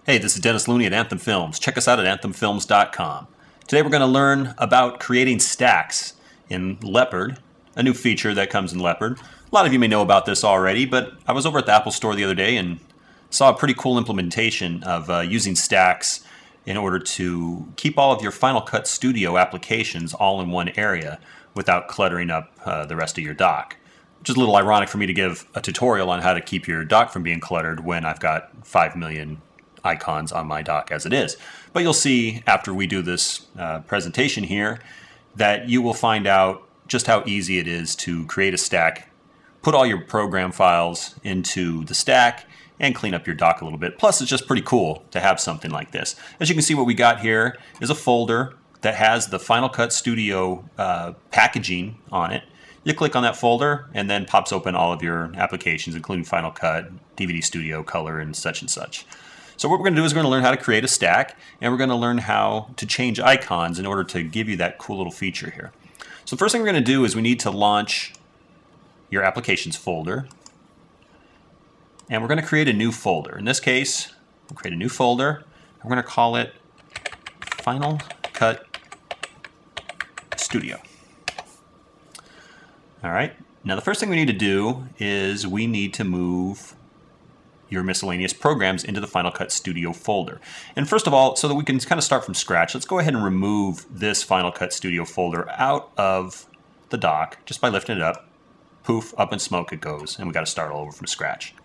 Hey, this is Dennis Looney at Anthem Films. Check us out at anthemfilms.com. Today we're going to learn about creating stacks in Leopard, a new feature that comes in Leopard. A lot of you may know about this already, but I was over at the Apple Store the other day and saw a pretty cool implementation of using stacks in order to keep all of your Final Cut Studio applications all in one area without cluttering up the rest of your dock. Which is a little ironic for me to give a tutorial on how to keep your dock from being cluttered when I've got 5 million icons on my dock as it is. But you'll see after we do this presentation here that you will find out just how easy it is to create a stack, put all your program files into the stack, and clean up your dock a little bit. Plus, it's just pretty cool to have something like this. As you can see, what we got here is a folder that has the Final Cut Studio packaging on it. You click on that folder and then pops open all of your applications, including Final Cut, DVD Studio, Color, and such. So what we're going to do is we're going to learn how to create a stack, and we're going to learn how to change icons in order to give you that cool little feature here. So the first thing we're going to do is we need to launch your applications folder, and we're going to create a new folder. In this case, we'll create a new folder. We're going to call it Final Cut Studio. All right, now the first thing we need to do is we need to move your miscellaneous programs into the Final Cut Studio folder. And first of all, so that we can kind of start from scratch, let's go ahead and remove this Final Cut Studio folder out of the dock just by lifting it up. Poof, up in smoke it goes, and we got to start all over from scratch.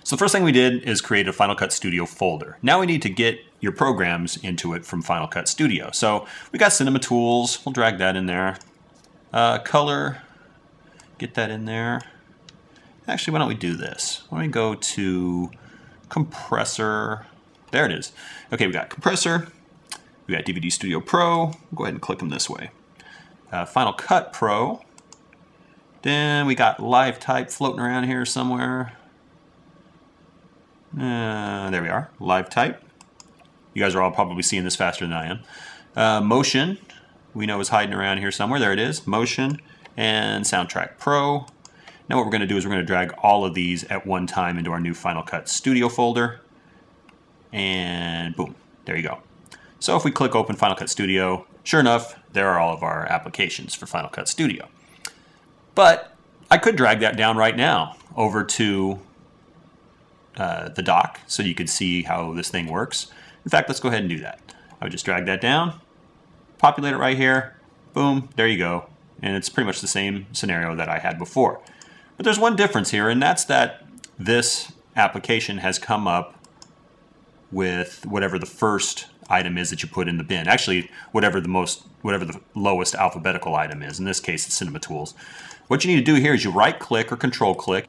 So the first thing we did is create a Final Cut Studio folder. Now we need to get your programs into it from Final Cut Studio. So we got Cinema Tools, we'll drag that in there. Color, get that in there. Actually, why don't we do this? Why don't we go to Compressor? There it is. Okay, we got Compressor, we got DVD Studio Pro. We'll go ahead and click them this way. Final Cut Pro. Then we got Live Type floating around here somewhere. There we are, Live Type. You guys are all probably seeing this faster than I am. Motion, we know is hiding around here somewhere. There it is, Motion. And Soundtrack Pro. Now what we're going to do is we're going to drag all of these at one time into our new Final Cut Studio folder. And boom, there you go. So if we click Open Final Cut Studio, sure enough, there are all of our applications for Final Cut Studio. But I could drag that down right now over to the dock so you could see how this thing works. In fact, let's go ahead and do that. I would just drag that down, populate it right here, boom, there you go. And it's pretty much the same scenario that I had before. But there's one difference here, and that's that this application has come up with whatever the first item is that you put in the bin. Actually, whatever the lowest alphabetical item is. In this case, it's Cinema Tools. What you need to do here is you right-click or control-click,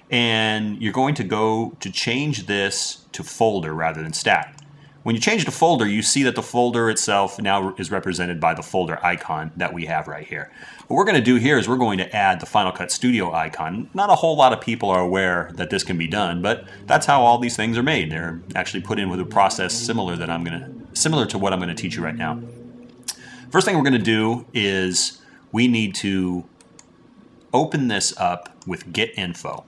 and you're going to go to change this to folder rather than stack. When you change it to folder, you see that the folder itself now is represented by the folder icon that we have right here. What we're going to do here is we're going to add the Final Cut Studio icon. Not a whole lot of people are aware that this can be done, but that's how all these things are made. They're actually put in with a process similar to what I'm going to teach you right now. First thing we're going to do is we need to open this up with Get Info.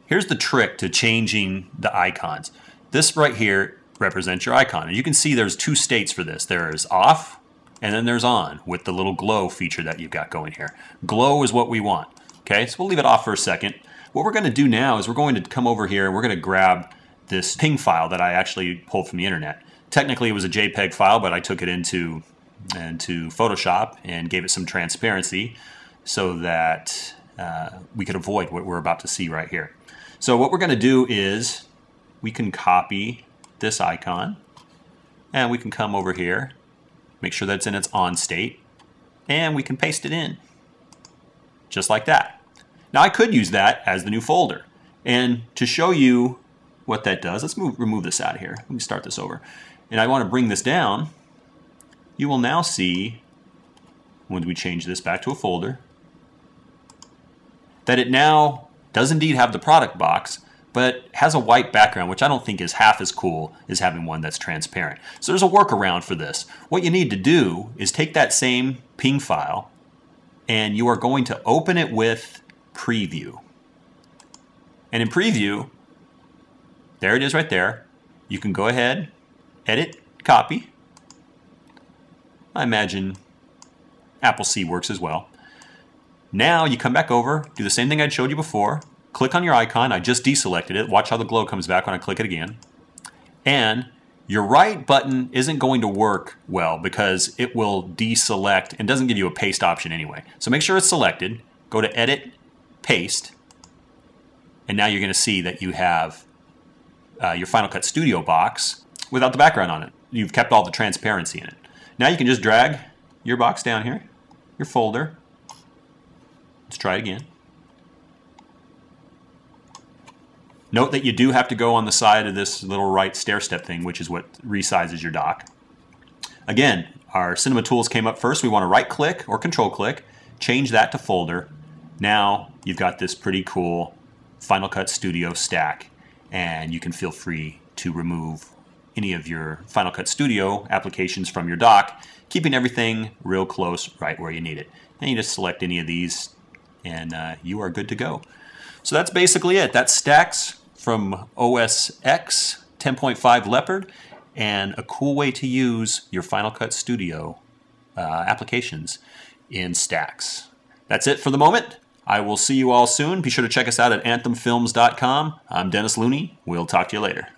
Here's the trick to changing the icons. This right here represents your icon. And you can see there's two states for this. There's off and then there's on with the little glow feature that you've got going here. Glow is what we want. Okay, so we'll leave it off for a second. What we're going to do now is we're going to come over here and we're going to grab this ping file that I actually pulled from the internet. Technically it was a JPEG file, but I took it into Photoshop and gave it some transparency so that we could avoid what we're about to see right here. So what we're going to do is we can copy this icon and we can come over here, make sure that's in its on state, and we can paste it in just like that. Now I could use that as the new folder, and to show you what that does, let's remove this out of here. Let me start this over, and I want to bring this down. You will now see when we change this back to a folder that it now does indeed have the product box, but has a white background, which I don't think is half as cool as having one that's transparent. So there's a workaround for this. What you need to do is take that same ping file and you are going to open it with Preview. And in Preview, there it is right there. you can go ahead, edit, copy. I imagine Apple C works as well. Now you come back over, do the same thing I showed you before, click on your icon. I just deselected it. Watch how the glow comes back when I click it again. And your right button isn't going to work well because it will deselect and doesn't give you a paste option anyway. So make sure it's selected. Go to Edit, Paste, and now you're going to see that you have your Final Cut Studio box without the background on it. You've kept all the transparency in it. Now you can just drag your box down here, your folder. Let's try it again. Note that you do have to go on the side of this little right stair step thing, which is what resizes your dock. Again, our Cinema Tools came up first. We want to right click or control click, change that to folder. Now you've got this pretty cool Final Cut Studio stack, and you can feel free to remove any of your Final Cut Studio applications from your dock, keeping everything real close right where you need it. And you just select any of these and you are good to go. So that's basically it. That's stacks from OS X 10.5 Leopard, and a cool way to use your Final Cut Studio applications in stacks. That's it for the moment. I will see you all soon. Be sure to check us out at anthemfilms.com. I'm Dennis Looney. We'll talk to you later.